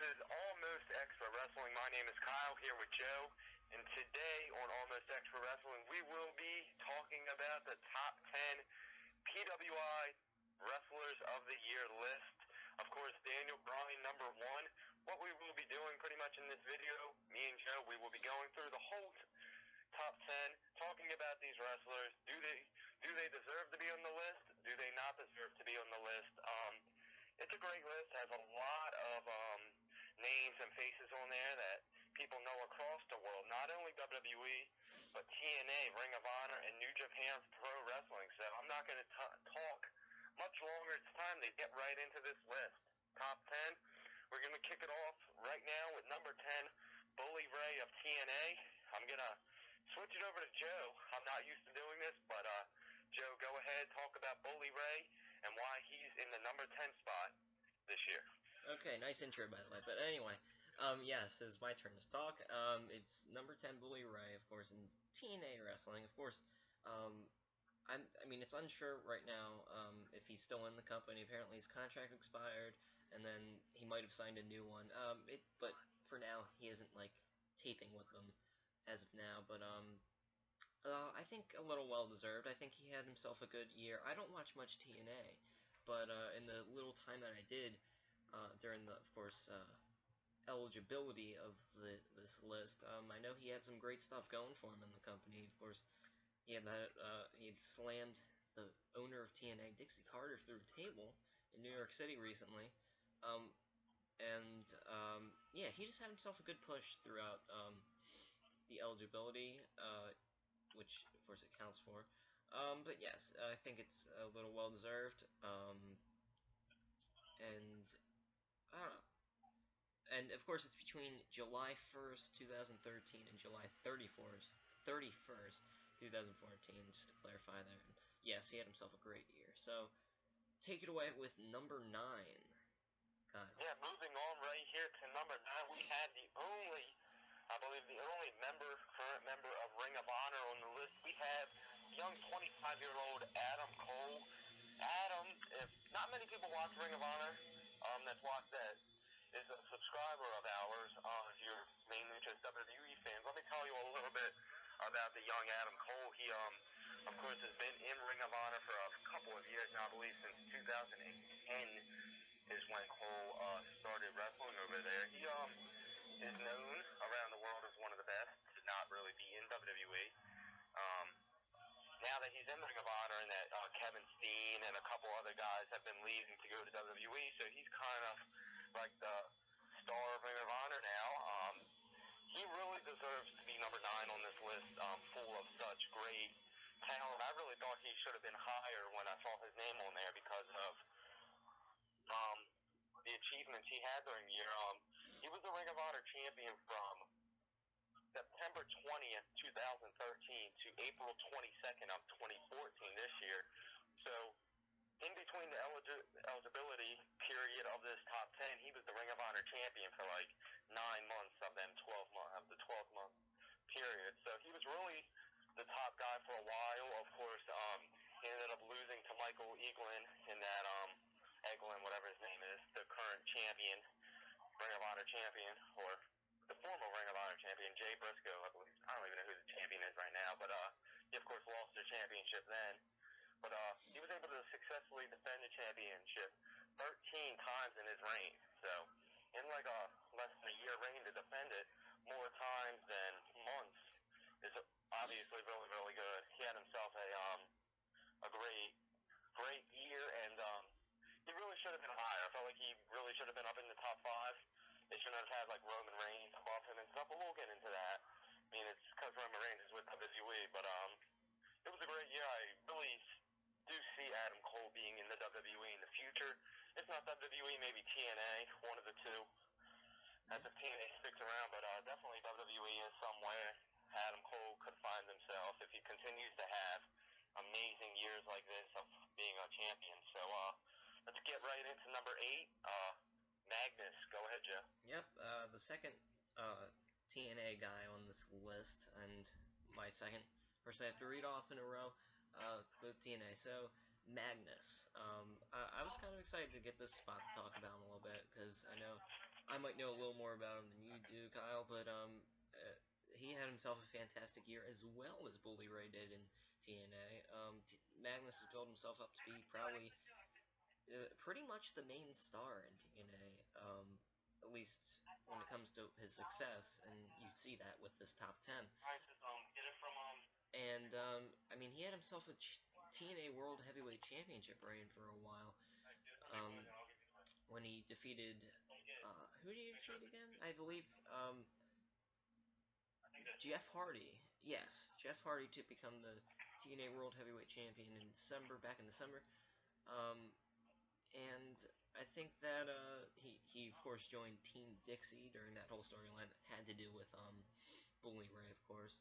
is Almost Extra Wrestling. My name is Kyle, here with Joe, and today on Almost Extra Wrestling, we will be talking about the top 10 PWI Wrestlers of the Year list. Of course, Daniel Bryan, number one. What we will be doing pretty much in this video, me and Joe, we will be going through the whole top 10, talking about these wrestlers. Do they deserve to be on the list? Do they not deserve to be on the list? It's a great list. Has a lot of names and faces on there that people know across the world. Not only WWE, but TNA, Ring of Honor, and New Japan Pro Wrestling. So I'm not going to talk much longer. It's time to get right into this list. Top 10. We're going to kick it off right now with number 10, Bully Ray of TNA. I'm going to switch it over to Joe. I'm not used to doing this, but Joe, go ahead, talk about Bully Ray and why he's in the number 10 spot this year. Okay, nice intro, by the way. But anyway, yes, it's my turn to talk. It's number 10, Bully Ray, of course, in TNA wrestling. Of course, I mean, it's unsure right now if he's still in the company. Apparently, his contract expired, and then he might have signed a new one. But for now, he isn't like taping with them as of now. But I think a little well-deserved. I think he had himself a good year. I don't watch much TNA, but in the little time that I did, during the, of course, eligibility of this list, I know he had some great stuff going for him in the company. Of course, he had slammed the owner of TNA, Dixie Carter, through a table in New York City recently. Yeah, he just had himself a good push throughout the eligibility, which of course it counts for. But yes, I think it's a little well deserved. And I don't know. And of course, it's between July 1st, 2013, and July 31st, 2014. Just to clarify there. And yes, he had himself a great year. So take it away with number 9, Kyle. Yeah, moving on right here to number 9, we had I believe the only current member of Ring of Honor on the list. We have young 25-year-old Adam Cole. Adam, if not many people watch Ring of Honor, that is a subscriber of ours. If you're mainly just WWE fans, let me tell you a little bit about the young Adam Cole. He, of course, has been in Ring of Honor for a couple of years now. I believe since 2010 is when Cole started wrestling over there. He is known around the world as one of the best to not really be in WWE. Now that he's in Ring of Honor and that Kevin Steen and a couple other guys have been leaving to go to WWE, so he's kind of like the star of Ring of Honor now. He really deserves to be number 9 on this list, full of such great talent. I really thought he should have been higher when I saw his name on there because of the achievements he had during the year. He was the Ring of Honor champion from September 20th, 2013 to April 22nd of 2014 this year. So in between the eligibility period of this top 10, he was the Ring of Honor champion for like 9 months of them 12 months of the 12-month period. So he was really the top guy for a while. Of course, he ended up losing to Michael Eaglin in that Eglin, whatever his name is, the current champion, Ring of Honor champion, or the former Ring of Honor champion, Jay Briscoe, I believe. I don't even know who the champion is right now, but he, of course, lost the championship then. But he was able to successfully defend the championship 13 times in his reign. So in like a less than a year reign to defend it more times than months is obviously really, really good. He had himself a great year, and he really should have been higher. I felt like he really should have been up in the top 5. They shouldn't have had like Roman Reigns above him and stuff, but we'll get into that. I mean, it's because Roman Reigns is with WWE, but it was a great year. I really do see Adam Cole being in the WWE in the future. If not WWE, maybe TNA, one of the two. As if TNA sticks around, but definitely WWE is somewhere. Adam Cole could find himself if he continues to have amazing years like this of being a champion. So let's get right into number 8. Magnus, go ahead, Joe. Yep, the second TNA guy on this list, and my second person I have to read off in a row, both TNA. So, Magnus. I was kind of excited to get this spot to talk about him a little bit, because I know I might know a little more about him than you do, Kyle, but he had himself a fantastic year as well as Bully Ray did in TNA. Magnus has built himself up to be probably pretty much the main star in TNA, at least when it comes to his success, and you see that with this top 10. Get it from And, I mean, he had himself a TNA World Heavyweight Championship reign for a while. Um, when he defeated, who did he defeat again? I believe, Jeff Hardy. Yes, Jeff Hardy to become the TNA World Heavyweight Champion in December, back in December. Um, and I think that he of course joined Team Dixie during that whole storyline that had to do with Bully Ray, of course.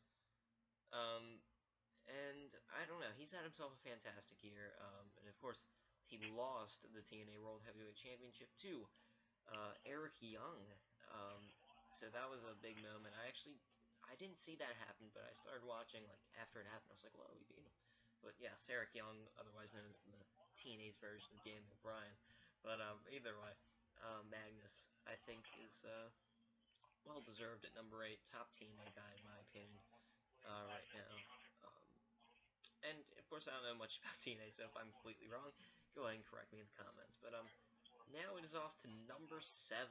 Um, and I don't know, he's had himself a fantastic year. And of course, he lost the TNA World Heavyweight Championship to Eric Young. Um, so that was a big moment. I didn't see that happen, but I started watching like after it happened. I was like, "Whoa, we beat him!" But yeah, Eric Young, otherwise known as the teenage version of Daniel Bryan. But either way, Magnus I think is well deserved at number 8, top TNA guy in my opinion right now. Um, and of course, I don't know much about TNA, so if I'm completely wrong, go ahead and correct me in the comments. But now it is off to number 7.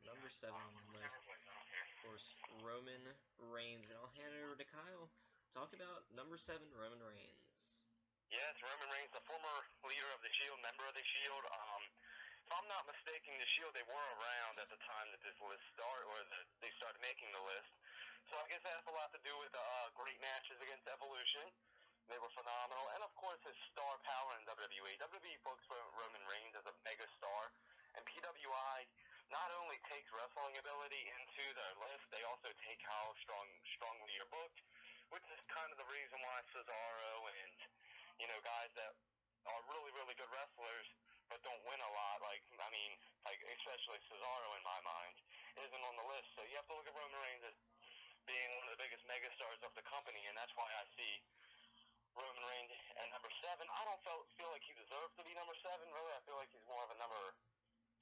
Number 7 on the list. Of course, Roman Reigns. And I'll hand it over to Kyle. Talk about number 7, Roman Reigns. Yes, Roman Reigns, the former leader of the Shield, member of the Shield. If I'm not mistaken, the Shield, they were around at the time that this list started, or they started making the list. So I guess that has a lot to do with great matches against Evolution. They were phenomenal. And, of course, his star power in WWE. WWE books Roman Reigns as a mega star. And PWI not only takes wrestling ability into their list, they also take how strongly you're booked, which is kind of the reason why Cesaro and, guys that are really, really good wrestlers but don't win a lot, like especially Cesaro in my mind, isn't on the list. So you have to look at Roman Reigns as being one of the biggest megastars of the company, and that's why I see Roman Reigns at number 7. I don't feel like he deserves to be number 7, really. I feel like he's more of a number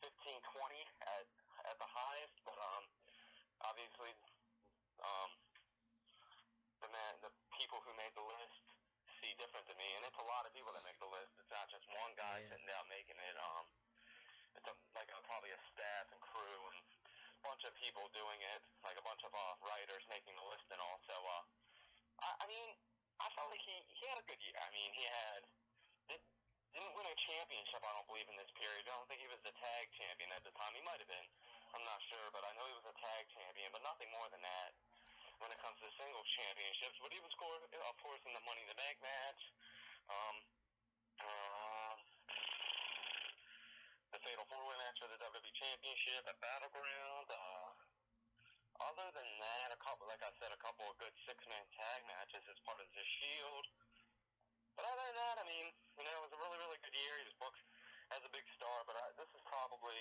15, 20 at the highest, but obviously um, the people who made the list see different than me, and it's a lot of people that make the list. It's not just one guy sitting down making it. It's probably a staff and crew and a bunch of people doing it, like a bunch of writers making the list and all. So, I mean, I felt like he had a good year. I mean, he didn't win a championship, I don't believe, in this period. I don't think he was the tag champion at the time. He might have been. I'm not sure, but I know he was a tag champion, but nothing more than that when it comes to singles championships. But he was, of course, in the Money in the Bank match. Um, uh, the Fatal 4-Way match for the WWE Championship at Battleground. Other than that, a couple of good six-man tag matches as part of the Shield. But other than that, I mean, it was a really, really good year. He was booked as a big star, but this is probably,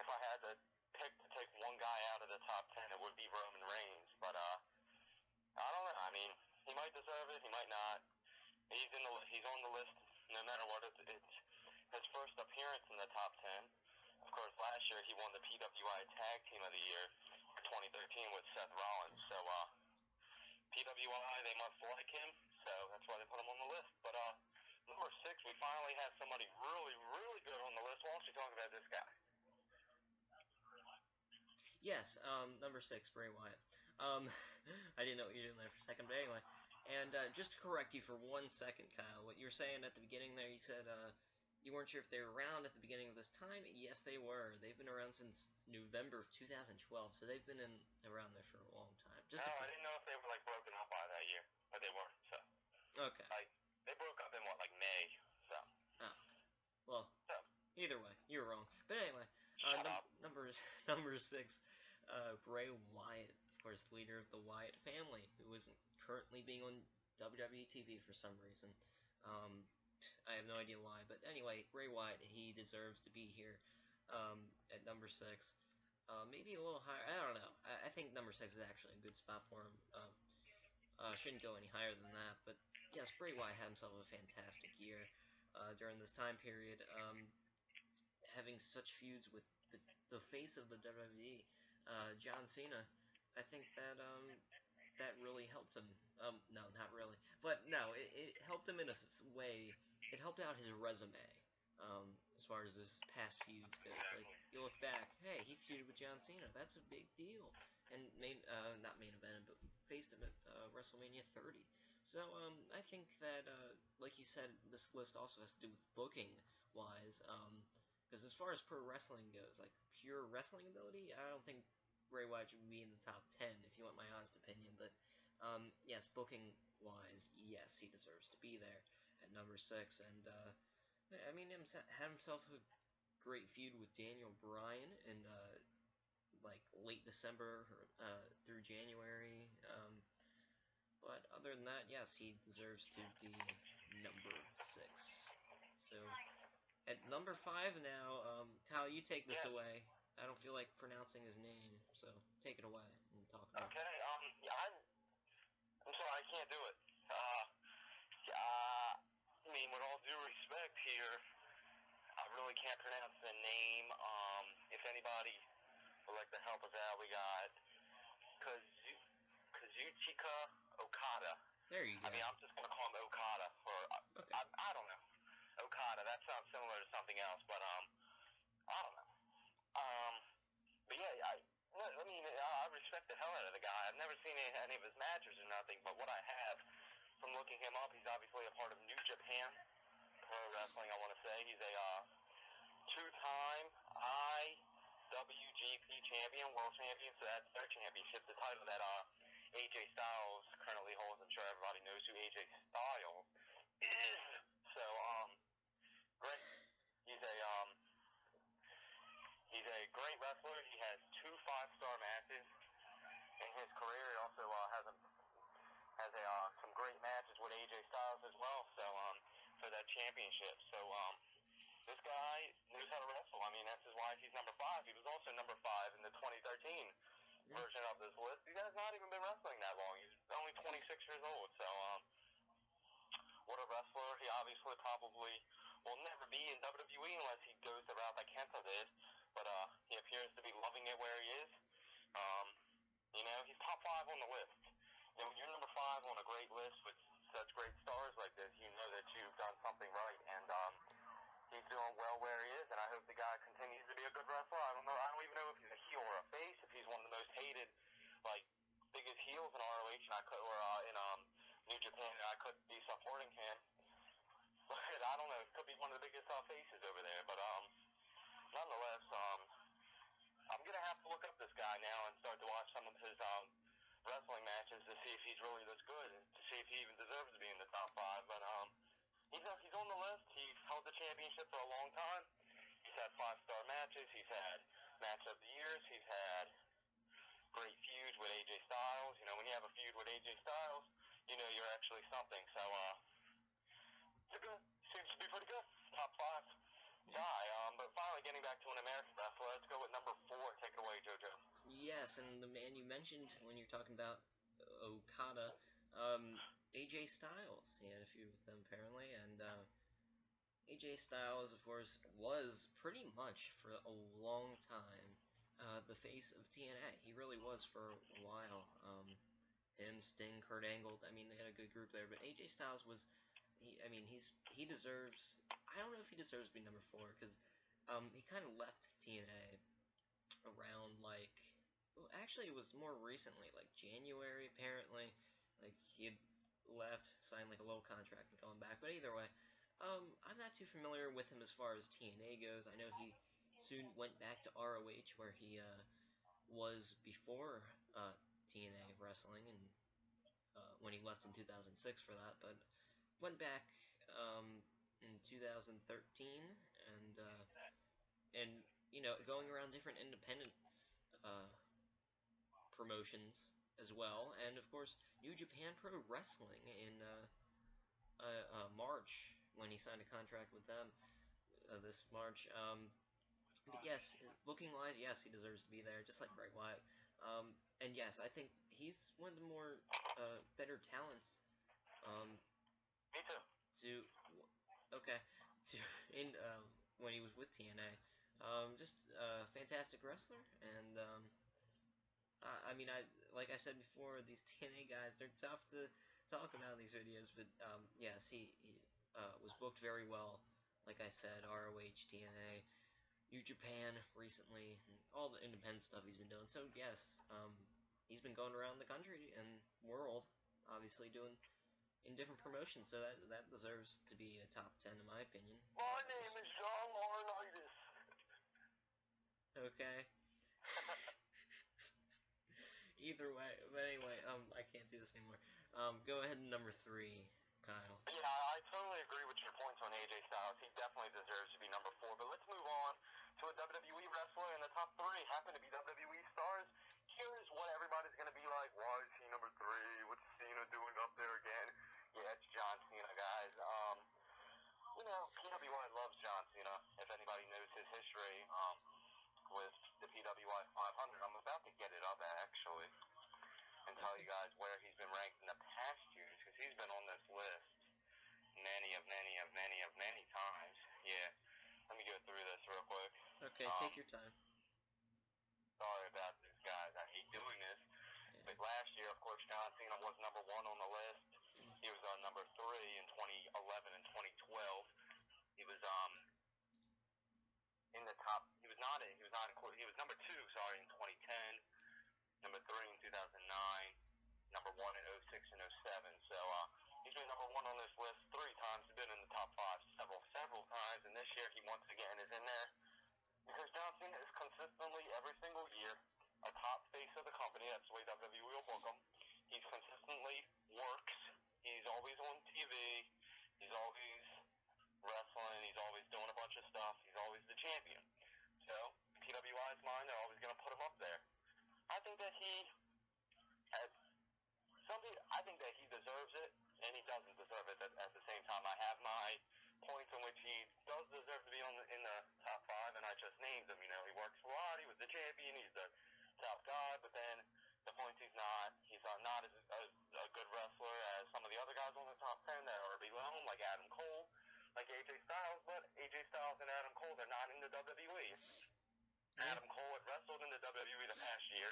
if I had to pick to take one guy out of the top 10, it would be Roman Reigns. But I don't know. I mean, he might deserve it. He might not. He's on the list no matter what. It's his first appearance in the top 10. Of course, last year he won the PWI Tag Team of the Year for 2013 with Seth Rollins. So PWI, they must like him. So that's why they put him on the list. But number 6, we finally have somebody really, really good on the list. Why don't you talk about this guy? Yes, number 6, Bray Wyatt. I didn't know what you were doing there for a second, but anyway. And just to correct you for 1 second, Kyle, what you were saying at the beginning there, you said you weren't sure if they were around at the beginning of this time. Yes, they were. They've been around since November of 2012, so they've been around there for a long time. I didn't know if they were broken up by that year, but they weren't. So okay. They broke up in May. So. Oh. Well. So. Either way, you were wrong. But anyway, number 6, Bray Wyatt, of course, leader of the Wyatt family, who isn't currently being on WWE TV for some reason. I have no idea why, but anyway, Bray Wyatt, he deserves to be here at number 6. Maybe a little higher. I don't know. I think number 6 is actually a good spot for him. Shouldn't go any higher than that. But yes, Bray Wyatt had himself a fantastic year during this time period. Having such feuds with the the face of the WWE, John Cena, I think that that really helped him. No, not really, but no, it helped him in a way. It helped out his resume. As far as his past feuds goes, like Exactly. you look back, hey, he feuded with John Cena. That's a big deal, and not main event, but faced him at WrestleMania 30. So I think that, like you said, this list also has to do with booking wise. Because as far as pro wrestling goes, like pure wrestling ability, I don't think Bray Wyatt should be in the top 10 if you want my honest opinion. But yes, booking wise, yes, he deserves to be there at number 6. And I mean, had himself a great feud with Daniel Bryan in like late December through January. But other than that, yes, he deserves to be number 6. So at number 5 now, Kyle, you take this Yeah. away. I don't feel like pronouncing his name, so take it away and talk about. Okay. Yeah, I'm sorry, I can't do it. I mean, with all due respect here, I really can't pronounce the name. If anybody would like to help us out, we got Kazuchika Okada. There you I go. mean, I'm just gonna call him Okada, or Okay. I don't know. Okada. That sounds similar to something else, but I don't know. Um, but yeah, I mean, I respect the hell out of the guy. I've never seen any of his matches or nothing, but what I have from looking him up, he's obviously a part of New Japan Pro Wrestling. I want to say he's a two-time IWGP champion, world champion. So that's their championship, the title that AJ Styles currently holds. I'm sure everybody knows who AJ Styles is. So great. He's a um, he's a great wrestler. He has two five-star matches in his career. He also has some great matches with AJ Styles as well. So for that championship. So this guy knows how to wrestle. I mean, that's why he's number 5. He was also number 5 in the 2013 Mm. version of this list. He has not even been wrestling that long. He's only 26 years old. So what a wrestler. He obviously probably will never be in WWE unless he goes the route that Kenta did. But he appears to be loving it where he is. Um, you know, he's top 5 on the list. You know, when you're number 5 on a great list with such great stars like this, you know that you've done something right. And he's doing well where he is, and I hope the guy continues to be a good wrestler. I don't know. I don't even know if he's a heel or a face. If he's one of the most hated, like biggest heels in ROH, and I could, or in New Japan, and I could be supporting him. But I don't know. It could be one of the biggest faces over there. But nonetheless, I'm gonna have to look up this guy now and start to watch some of his wrestling matches to see if he's really this good, and to see if he even deserves to be in the top 5. But he's on the list. He's held the championship for a long time. He's had five-star matches. He's had match of the years. He's had great feuds with AJ Styles. You know, when you have a feud with AJ Styles, you know you're actually something. So, it's good. Seems to be pretty good. Top 5 guy. But finally, getting back to an American wrestler, let's go with number 4. Take it away, JoJo. Yes, and the man you mentioned when you're talking about Okada, AJ Styles. He had a feud with them apparently, and AJ Styles, of course, was pretty much for a long time the face of TNA. He really was for a while. Him, Sting, Kurt Angle. I mean, they had a good group there. But AJ Styles was, I mean, he deserves. I don't know if he deserves to be number 4 because he kind of left TNA around like. Well, actually, it was more recently, like January apparently. Like he had left, signed like a little contract and going back. But either way, I'm not too familiar with him as far as TNA goes. I know he soon went back to ROH where he was before TNA wrestling and when he left in 2006 for that, but went back in 2013 and you know going around different independent uh, promotions as well, and of course New Japan Pro Wrestling in March when he signed a contract with them this March. But yes, booking wise, yes, he deserves to be there, just like Bray Wyatt. And yes, I think he's one of the more better talents um, Me too. to okay to in when he was with TNA. Just a fantastic wrestler, and I mean, like I said before, these TNA guys, they're tough to talk about in these videos, but yes, he was booked very well. Like I said, ROH, TNA, New Japan recently, and all the independent stuff he's been doing. So yes, he's been going around the country and world, obviously doing in different promotions. So that deserves to be a top 10 in my opinion. My name is John Laurinaitis. Okay. Either way, but anyway, I can't do this anymore. Go ahead and number 3, Kyle. Yeah, I totally agree with your points on AJ Styles. He definitely deserves to be number 4. But let's move on to a WWE wrestler, and the top 3 happen to be WWE stars. Here's what everybody's going to be like. Why is he number 3? What's Cena doing up there again? Yeah, it's John Cena, guys. PWI loves John Cena. If anybody knows his history with the PWI 500, I'm about to get it up, actually, and tell you guys where he's been ranked in the past years, because he's been on this list many times. Yeah. Let me go through this real quick. Okay, take your time. Sorry about this, guys. I hate doing this. Yeah. But last year, of course, John Cena was number 1 on the list. He was on number 3 in 2011 and 2012. He was in the top. He was not. He was not. He was number 2. Sorry, in 2010. Number 3 in 2009. Number 1 in 06 and 07. So he's been number 1 on this list 3 times. He's been in the top 5 several times, and this year he once again is in there because John Cena is consistently every single year a top face of the company. That's the way WWE will book him. He's consistently works. He's always on TV. He's always wrestling. He's always doing a bunch of stuff. He's always the champion. So, in PWI's mind, they're always going to put him up there. I think that he has something. I think that he deserves it, and he doesn't deserve it. At the same time, I have my points in which he does deserve to be in the top 5, and I just named him. He works a lot. He was the champion. He's the top guy. But then the points he's not not as a good wrestler as some of the other guys on the top 10 that are below him, like Adam Cole, like AJ Styles. But AJ Styles and Adam Cole, they're not in the WWE. Adam Cole had wrestled in the WWE the past year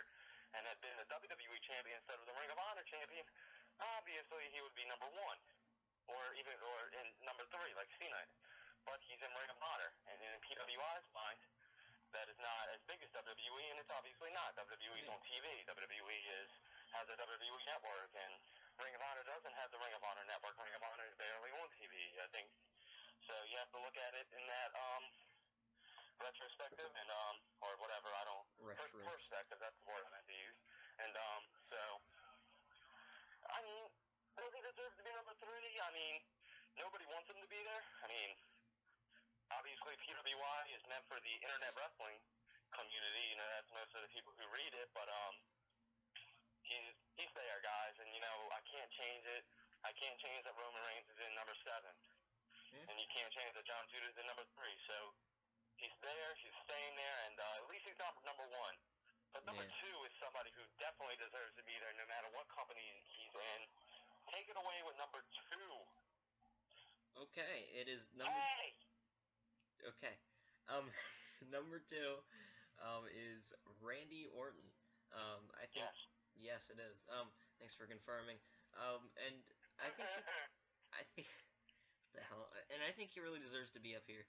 and had been the WWE champion instead of the Ring of Honor champion. Obviously, he would be number 1, or in number 3, like Cena. But he's in Ring of Honor, and in PWI's mind, that is not as big as WWE, and it's obviously not. WWE is on TV. WWE has a WWE network, and Ring of Honor doesn't have the Ring of Honor network. Ring of Honor is barely on TV, I think. So you have to look at it in that retrospective, and or whatever. I don't perspective. That's the word I meant to use. And so I mean, does he deserve to be number 3? I mean, nobody wants him to be there. I mean, obviously PWI is meant for the internet wrestling community. That's most of the people who read it. But he's there, guys, and I can't change it. I can't change that Roman Reigns is in number 7, and you can't change that John Cena is in number 3. So he's there. He's staying there, and at least he's not number 1. But number 2 is somebody who definitely deserves to be there, no matter what company he's in. Take it away with number 2. Okay, it is number. Hey! Okay, number 2, is Randy Orton. I think. Yes, it is. Thanks for confirming. And I think. I think. The hell, and I think he really deserves to be up here.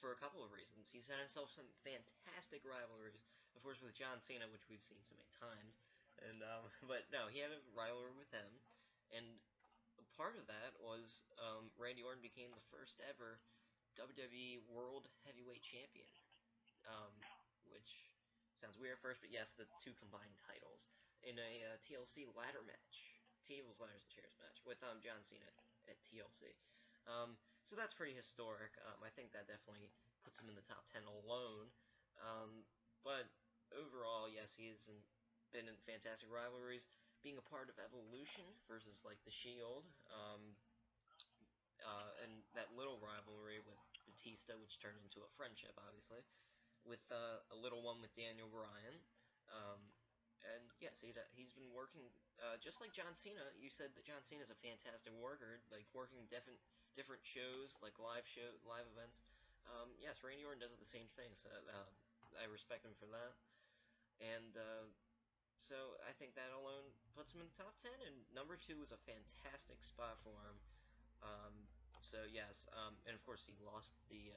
For a couple of reasons. He's had himself some fantastic rivalries, of course, with John Cena, which we've seen so many times. And but no, he had a rivalry with him, and part of that was Randy Orton became the first ever WWE World Heavyweight Champion, which sounds weird at first, but yes, the 2 combined titles in a TLC ladder match, tables, ladders, and chairs match with John Cena at TLC. So that's pretty historic. I think that definitely puts him in the top 10 alone. But overall, yes, he has been in fantastic rivalries. Being a part of Evolution versus like the Shield, and that little rivalry with Batista, which turned into a friendship, obviously, with a little one with Daniel Bryan. And yes, he's been working just like John Cena. You said that John Cena is a fantastic worker, like working different shows, like live events. Yes, Randy Orton does the same thing, so I respect him for that. And so I think that alone puts him in the top 10. And number two is a fantastic spot for him. Um, so yes, and of course he lost the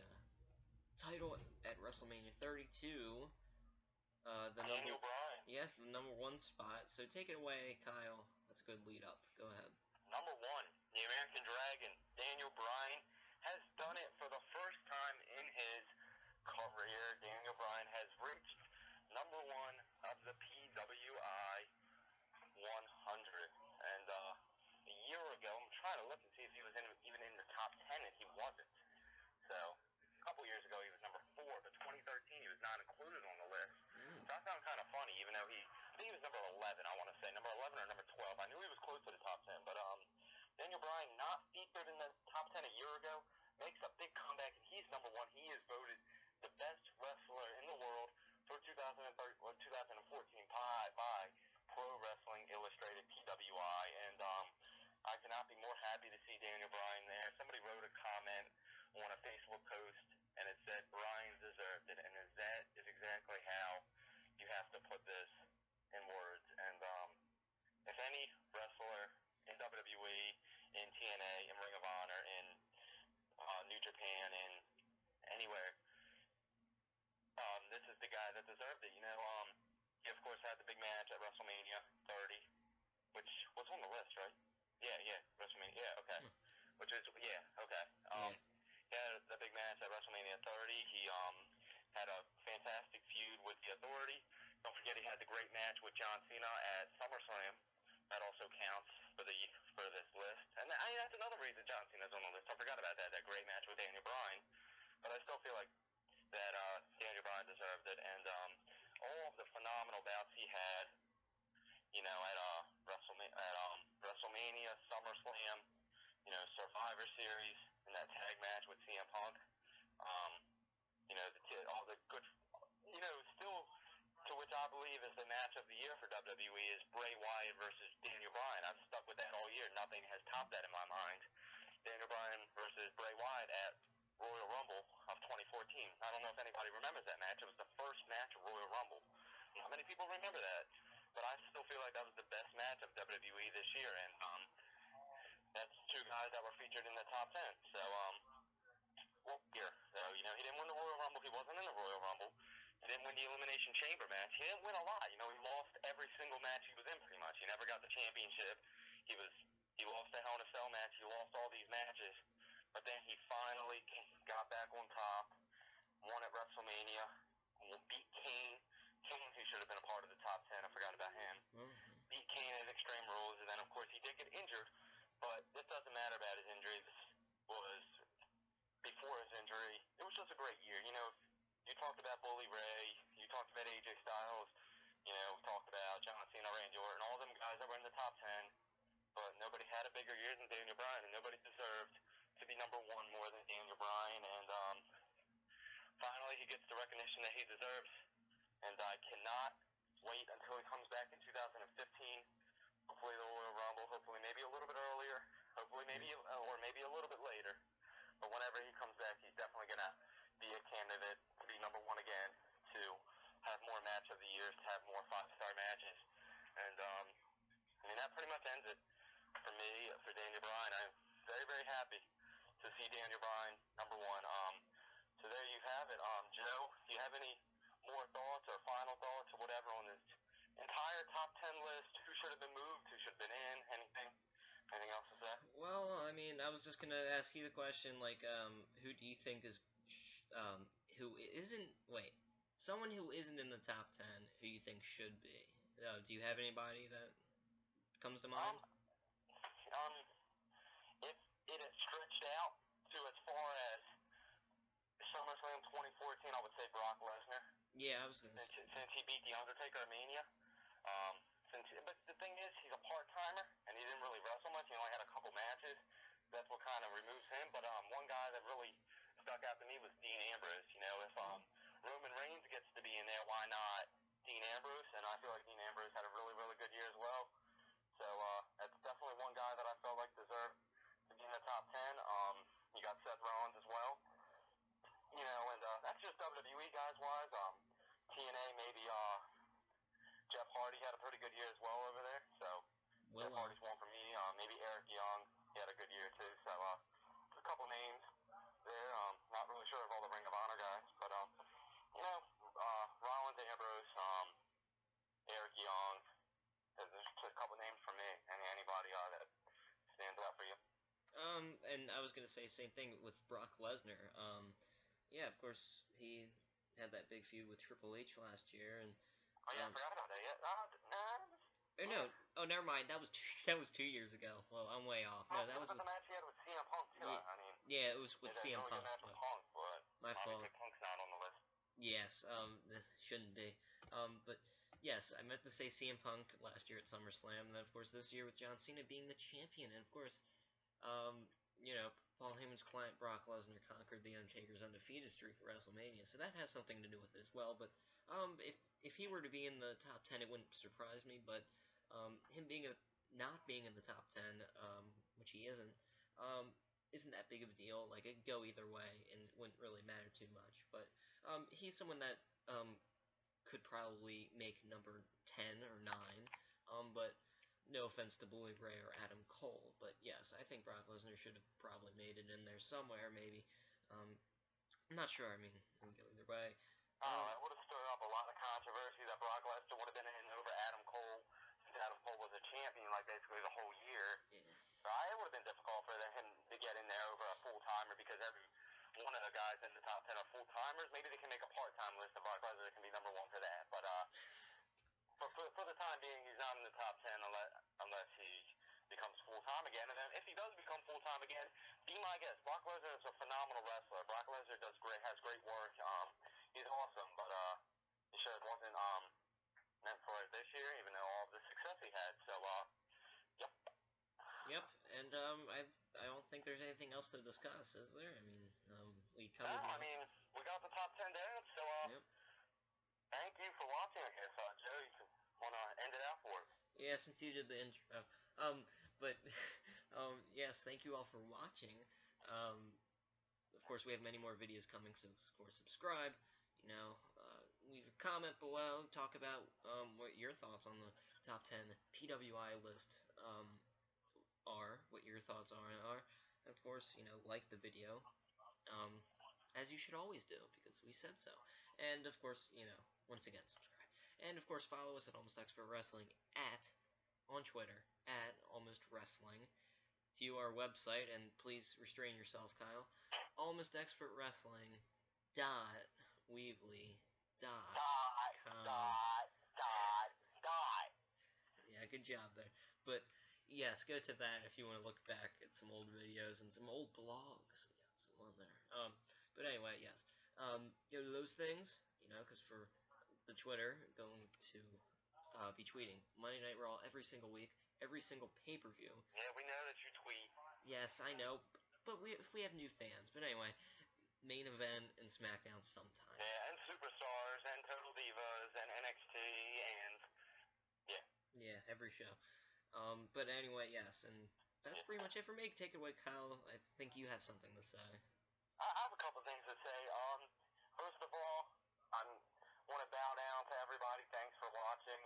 title at WrestleMania 32. The number Daniel Bryan. Yes, the number one spot. So take it away, Kyle. That's a good lead up. Go ahead. Number one, the American Dragon, Daniel Bryan, has done it for the first time in his career. Daniel Bryan has reached number one of the PWI 100. And a year ago, I'm trying to look and see if he was even in the top 10, and he wasn't. So a couple years ago, he was number 4, but 2013, he was not included on the list. So I found kind of funny, even though I think he was number 11, I want to say, number 11 or number 12. I knew he was close to the top 10, but Daniel Bryan, not featured in the top 10 a year ago, makes a big comeback, and he's number one. He is voted the best wrestler in the world for 2014 by Pro Wrestling Illustrated PWI, and I cannot be more happy to see Daniel Bryan there. Somebody wrote a comment on a Facebook post, and it said Bryan deserved it, and that is exactly how you have to put this in words. And if any wrestler in WWE, in TNA, in Ring of Honor, in New Japan, in anywhere, this is the guy that deserved it. He of course had the big match at WrestleMania 30, which was on the list, right? Yeah, WrestleMania. Yeah, okay. Hmm. Which is okay. Yeah. He had the big match at WrestleMania 30. He had a fantastic feud with the Authority. Don't forget he had the great match with John Cena at SummerSlam. That also counts for this list. And that's another reason John Cena's on the list. I forgot about that great match with Daniel Bryan. But I still feel like that Daniel Bryan deserved it. And all of the phenomenal bouts he had, at WrestleMania, SummerSlam, Survivor Series, and that tag match with CM Punk. All the good, still to which I believe is the match of the year for WWE is Bray Wyatt versus Daniel Bryan. I've stuck with that all year. Nothing has topped that in my mind. Daniel Bryan versus Bray Wyatt at Royal Rumble of 2014. I don't know if anybody remembers that match. It was the first match of Royal Rumble. Not many people remember that, but I still feel like that was the best match of WWE this year, and that's two guys that were featured in the top 10. So, here. So, he didn't win the Royal Rumble. He wasn't in the Royal Rumble. He didn't win the Elimination Chamber match. He didn't win a lot. He lost every single match he was in pretty much. He never got the championship. He lost the Hell in a Cell match. He lost all these matches. But then he finally got back on top, won at WrestleMania, beat Kane. Kane, who should have been a part of the top 10. I forgot about him. Mm-hmm. Beat Kane in Extreme Rules, and then, of course, he did get injured. But this doesn't matter about his injury. This was before his injury. It was just a great year. You talked about Bully Ray. You talked about AJ Styles. We talked about John Cena, Randy Orton, all them guys that were in the top 10. But nobody had a bigger year than Daniel Bryan, and nobody deserved to be number one more than Daniel Bryan. And finally, he gets the recognition that he deserves. And I cannot wait until he comes back in 2015. Hopefully the Royal Rumble. Hopefully maybe a little bit earlier. Hopefully maybe a little bit later. But whenever he comes back, he's definitely going to be a candidate to be number one again, to have more match of the years, to have more five-star matches. And, that pretty much ends it for me, for Daniel Bryan. I'm very, very happy to see Daniel Bryan number one. So there you have it. Joe, do you have any more thoughts or final thoughts or whatever on this entire top 10 list? Who should have been moved? Who should have been in? Anything? Anything else to say? Well, I mean, I was just gonna ask you the question, like, who do you think is, who isn't? Wait, someone who isn't in the top 10, who you think should be? Do you have anybody that comes to mind? Um, if it had stretched out to as far as SummerSlam 2014, I would say Brock Lesnar, Yeah, I was gonna. since he beat The Undertaker at Mania. But the thing is, he's a part-timer, and he didn't really wrestle much. He only had a couple matches. That's what kind of removes him. But one guy that really stuck out to me was Dean Ambrose. If Roman Reigns gets to be in there, why not Dean Ambrose? And I feel like Dean Ambrose had a really, really good year as well. So that's definitely one guy that I felt like deserved to be in the top 10. You got Seth Rollins as well. And that's just WWE guys wise. TNA maybe Jeff Hardy had a pretty good year as well over there. So Jeff Willow. Hardy's one for me. Maybe Eric Young, he had a good year too. So a couple names there. Not really sure of all the Ring of Honor guys, but Rollins, Ambrose, Eric Young. There's just a couple names for me. Anybody that stands out for you? And I was gonna say same thing with Brock Lesnar. Yeah, of course he had that big feud with Triple H last year, and Oh yeah, I forgot about that. Yeah, no, oh never mind, that was that was 2 years ago. Well, I'm way off. No, that it was was with the match he had with CM Punk too. yeah, yeah, it was with It was a CM really good Punk. match with Punk, but My obviously fault. Punk's not on the list. Yes, shouldn't be. But yes, I meant to say CM Punk last year at SummerSlam, and then of course this year with John Cena being the champion, and of course, um, you know, Paul Heyman's client Brock Lesnar conquered the Undertaker's undefeated streak at WrestleMania, so that has something to do with it as well. But if he were to be in the top 10, it wouldn't surprise me. But him being not being in the top 10, which he um, isn't that big of a deal. Like it could go either way, and it wouldn't really matter too much. But he's someone that could probably make number 10 or 9. But no offense to Bully Ray or Adam Cole, but yes, I think Brock Lesnar should have probably made it in there somewhere, maybe. I'm not sure. I mean, it can go either way. That would have stirred up a lot of controversy that Brock Lesnar would have been in over Adam Cole, since Adam Cole was a champion like basically the whole year. Yeah. It would have been difficult for him to get in there over a full timer because every one of the guys in the top 10 are full timers. Maybe they can make a part time list of Brock Lesnar that can be number one for that. But for the time being, he's not in the top 10 unless he becomes full time again. And then if he does become full time again, be my guest. Brock Lesnar is a phenomenal wrestler. Brock Lesnar has great work. He's awesome, but he sure wasn't meant for it this year, even though all the success he had. So yep. Yep, and I don't think there's anything else to discuss, is there? I mean, we No, covered. I mean we got the top 10 down. So Yep. thank you for watching. I guess Joe, you want to end it out for us? Yeah, since you did the intro. But yes, thank you all for watching. Um, of course, we have many more videos coming, so of course subscribe. Leave a comment below. Talk about what your thoughts on the top 10 PWI list are. What your thoughts are. And of course, like the video, um, as you should always do because we said so. And of course, once again, subscribe. And of course, follow us at Almost Expert Wrestling on Twitter at Almost Wrestling. View our website, and please restrain yourself, Kyle. Almost Expert Wrestling dot Weebly dot com. Yeah, good job there. But yes, go to that if you want to look back at some old videos and some old blogs. We got some on there. But anyway, yes. Go to those things, because for the Twitter, going to be tweeting Monday Night Raw every single week, every single pay-per-view. Yeah, we know that you tweet. Yes, I know, but if we have new fans. But anyway, main event and SmackDown sometimes. Yeah, and Superstars and Total Divas and NXT and yeah. Yeah, every show. But anyway, yes, and that's pretty much it for me. Take it away, Kyle. I think you have something to say. I have a couple things to say. First of all, I want to bow down to everybody. Thanks for watching.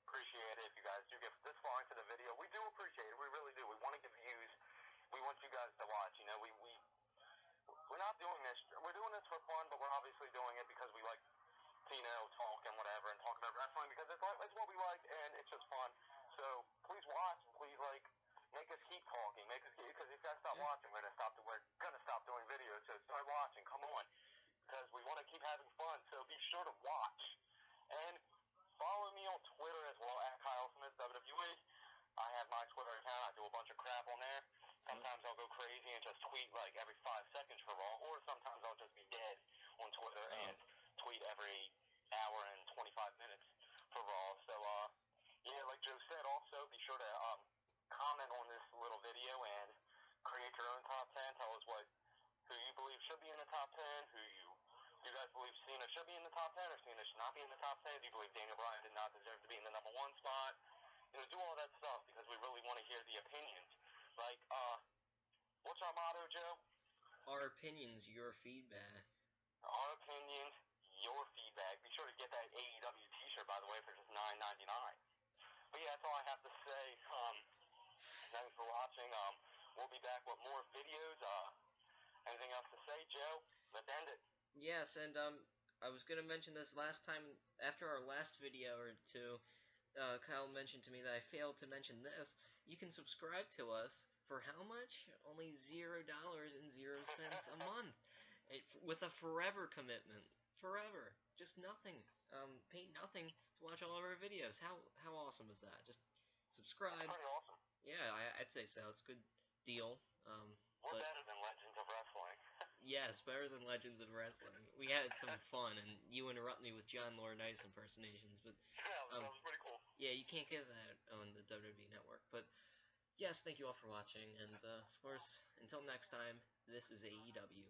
Appreciate it if you guys do get this far into the video. We do appreciate it. We really do. We want to give views. We want you guys to watch. We're not doing this. We're doing this for fun, but we're obviously doing it because we like to, talk and whatever and talk about wrestling because it's what we like and it's just fun. So please watch and please make us keep talking. Because if you guys stop watching, we're gonna stop doing videos. So start watching. Come on, because we want to keep having fun. So be sure to watch and follow me on Twitter as well at Kyle Smith WWE. I have my Twitter account. I do a bunch of crap on there. Sometimes I'll go crazy and just tweet like every 5 seconds for Raw, or sometimes I'll just be dead on Twitter and tweet every hour and 25 minutes for Raw. So, yeah, like Joe said, also be sure to comment on this little video and create your own top 10. Tell us who you believe should be in the top 10, do you guys believe Cena should be in the top 10 or Cena should not be in the top 10? Do you believe Daniel Bryan did not deserve to be in the number 1 spot? Do all that stuff because we really want to hear the opinions. What's our motto, Joe? Our opinions, your feedback. Our opinions, your feedback. Be sure to get that AEW T-shirt, by the way, for just $9.99. But yeah, that's all I have to say. Thanks for watching. We'll be back with more videos. Anything else to say, Joe? Let's end it. Yes, and I was gonna mention this last time after our last video or two. Kyle mentioned to me that I failed to mention this. You can subscribe to us for how much? Only $0.00 a month, with a forever commitment. Forever, just nothing. Pay nothing to watch all of our videos. How awesome is that? Just subscribe. Pretty awesome. Yeah, I'd say so. It's a good deal. We're But better than Legends of Wrestling. yes, better than Legends of Wrestling. We had some fun, and you interrupt me with John Laurinaitis impersonations, but Yeah, that was pretty cool. yeah, you can't get that on the WWE Network. But yes, thank you all for watching, and of course, until next time, this is AEW.